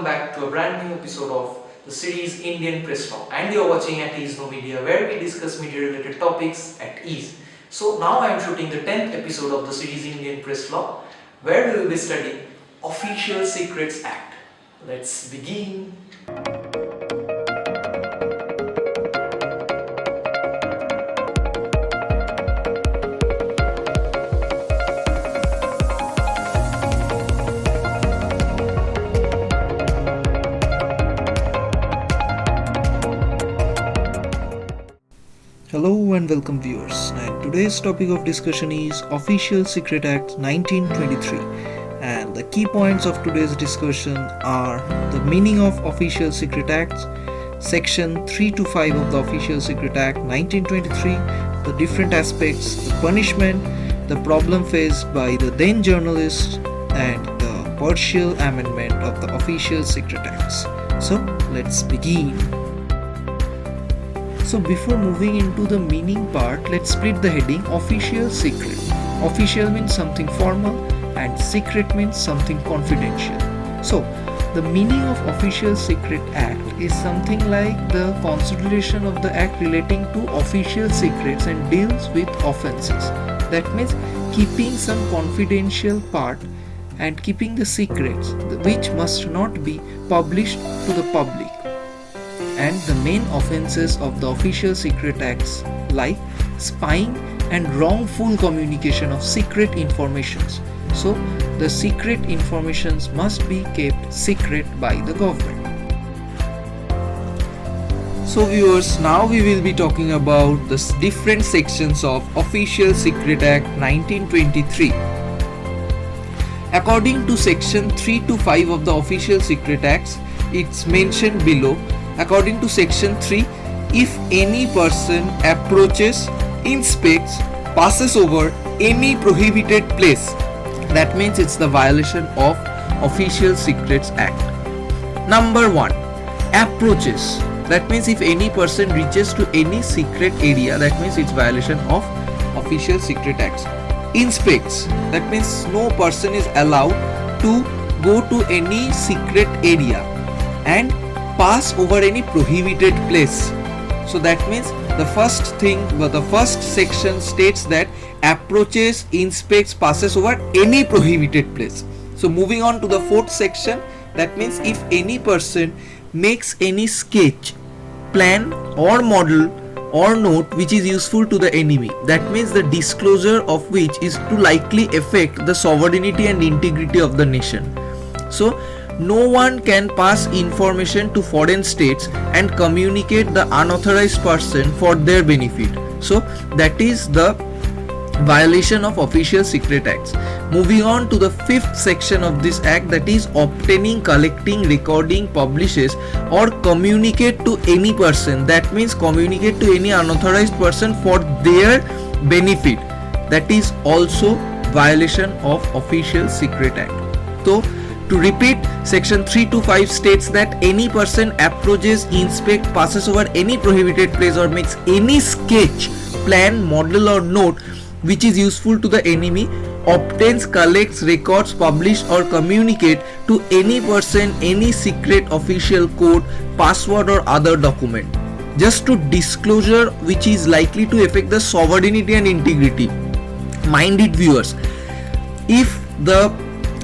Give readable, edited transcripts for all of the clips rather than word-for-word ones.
welcome back to a brand new episode of the series Indian Press Law, and you are watching at Ease No Media, where we discuss media related topics at ease. So now I am shooting the 10th episode of the series Indian Press Law, where we will be studying Official Secrets Act. Let's begin. Hello and welcome viewers, and today's topic of discussion is Official Secret Act 1923, and the key points of today's discussion are the meaning of Official Secret Acts, section 3 to 5 of the Official Secret Act 1923, the different aspects, the punishment, the problem faced by the then journalists, and the partial amendment of the Official Secret Acts. So let's begin. So before moving into the meaning part, let's split the heading Official Secret. Official means something formal and secret means something confidential. So the meaning of Official Secret Act is something like the consideration of the act relating to official secrets and deals with offences. That means keeping some confidential part and keeping the secrets which must not be published to the public. And the main offences of the Official Secret Acts like spying and wrongful communication of secret informations. So the secret informations must be kept secret by the government. So viewers, now we will be talking about the different sections of Official Secret Act 1923. According to section 3 to 5 of the Official Secret Acts, it's mentioned below. According to section 3, if any person approaches, inspects, passes over any prohibited place, that means it's the violation of Official Secrets Act. Number 1, approaches. That means if any person reaches to any secret area, that means it's violation of Official Secret Acts. Inspects. That means no person is allowed to go to any secret area and pass over any prohibited place. So that means the first section states that approaches, inspects, passes over any prohibited place. So moving on to the fourth section, that means if any person makes any sketch, plan or model or note which is useful to the enemy, that means the disclosure of which is to likely affect the sovereignty and integrity of the nation. So no one can pass information to foreign states and communicate the unauthorized person for their benefit. So that is the violation of Official Secret Acts. Moving on to the fifth section of this act, that is obtaining, collecting, recording, publishes or communicate to any person. That means communicate to any unauthorized person for their benefit. That is also violation of Official Secret Act. So to repeat, section 3 to 5 states that any person approaches, inspects, passes over any prohibited place or makes any sketch, plan, model or note which is useful to the enemy, obtains, collects, records, publish or communicate to any person any secret official code, password or other document, just to disclosure which is likely to affect the sovereignty and integrity. Mind it viewers, if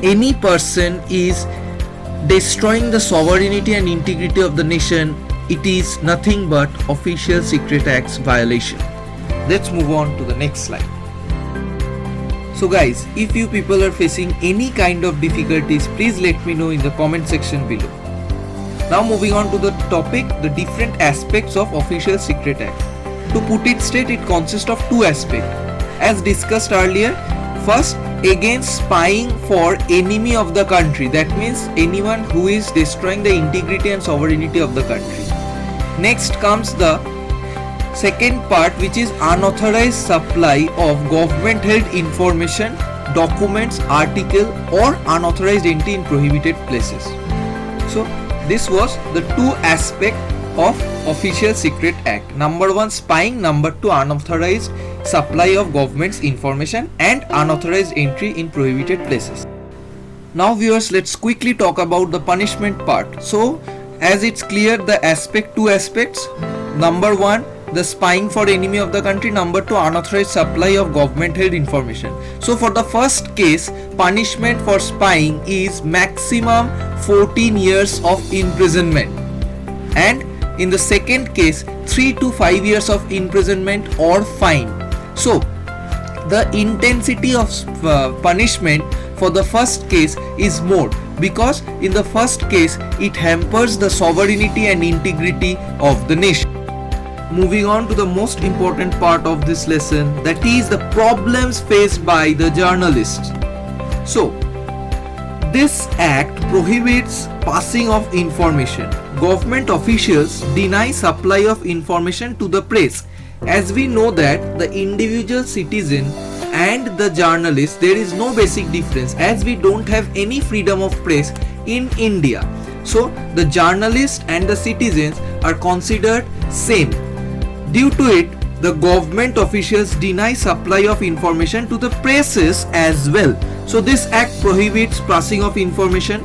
any person is destroying the sovereignty and integrity of the nation, it is nothing but Official Secret Acts violation. Let's move on to the next slide. So guys, if you people are facing any kind of difficulties, please let me know in the comment section below. Now moving on to the topic, the different aspects of Official Secret Act. To put it straight, it consists of two aspects. As discussed earlier, first, against spying for enemy of the country, that means anyone who is destroying the integrity and sovereignty of the country. Next comes the second part, which is unauthorized supply of government held information, documents, article or unauthorized entry in prohibited places. So this was the two aspects of Official Secret Act. Number 1, spying. Number 2, unauthorized supply of government's information and unauthorized entry in prohibited places. Now viewers, let's quickly talk about the punishment part. So as it's clear, the two aspects. Number one, the spying for enemy of the country. Number two, unauthorized supply of government held information. So for the first case, punishment for spying is maximum 14 years of imprisonment, and in the second case 3 to 5 years of imprisonment or fine. So the intensity of punishment for the first case is more, because in the first case it hampers the sovereignty and integrity of the nation. Moving on to the most important part of this lesson, that is the problems faced by the journalists. So this act prohibits passing of information. Government officials deny supply of information to the press. As we know that the individual citizen and the journalist, there is no basic difference, as we don't have any freedom of press in India. So the journalists and the citizens are considered same. Due to it, the government officials deny supply of information to the presses as well. So this act prohibits passing of information.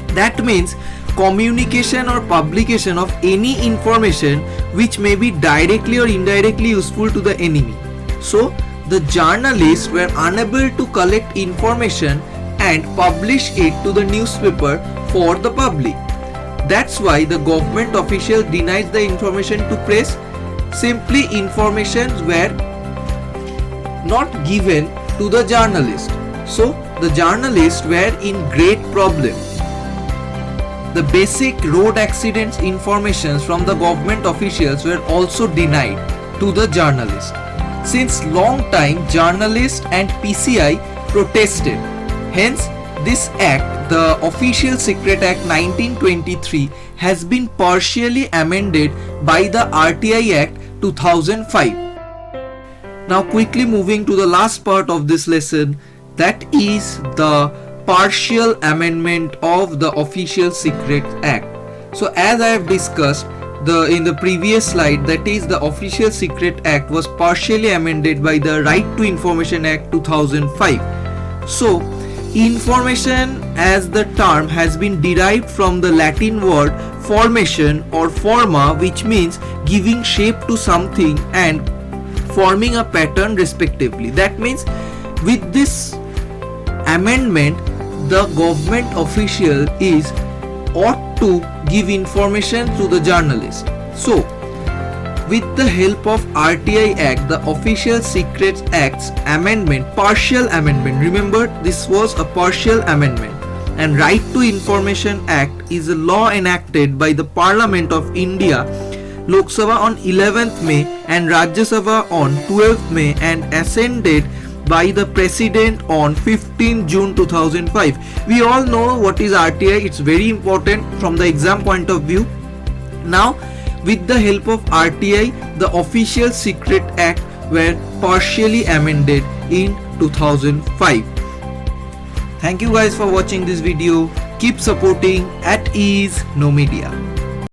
That means communication or publication of any information which may be directly or indirectly useful to the enemy. So the journalists were unable to collect information and publish it to the newspaper for the public. That's why the government official denies the information to press. Simply informations were not given to the journalist. So the journalists were in great problem. The basic road accidents informations from the government officials were also denied to the journalists. Since long time, journalists and PCI protested. Hence, this act, the Official Secret Act 1923, has been partially amended by the RTI Act 2005. Now quickly moving to the last part of this lesson, that is the partial amendment of the Official Secret Act. So as I have discussed in the previous slide, that is the Official Secret Act was partially amended by the Right to Information Act 2005. So information as the term has been derived from the Latin word formation or forma, which means giving shape to something and forming a pattern respectively. That means with this amendment, the government official ought to give information to the journalist. So with the help of RTI Act, the Official Secrets Act's amendment, partial amendment, remember this was a partial amendment, and Right to Information Act is a law enacted by the Parliament of India, Lok Sabha on 11th May and Rajya Sabha on 12th May, and ascended by the President on 15 June 2005. We all know what is RTI, it's very important from the exam point of view. Now with the help of RTI, the Official Secret Act were partially amended in 2005. Thank you guys for watching this video. Keep supporting at ease no media.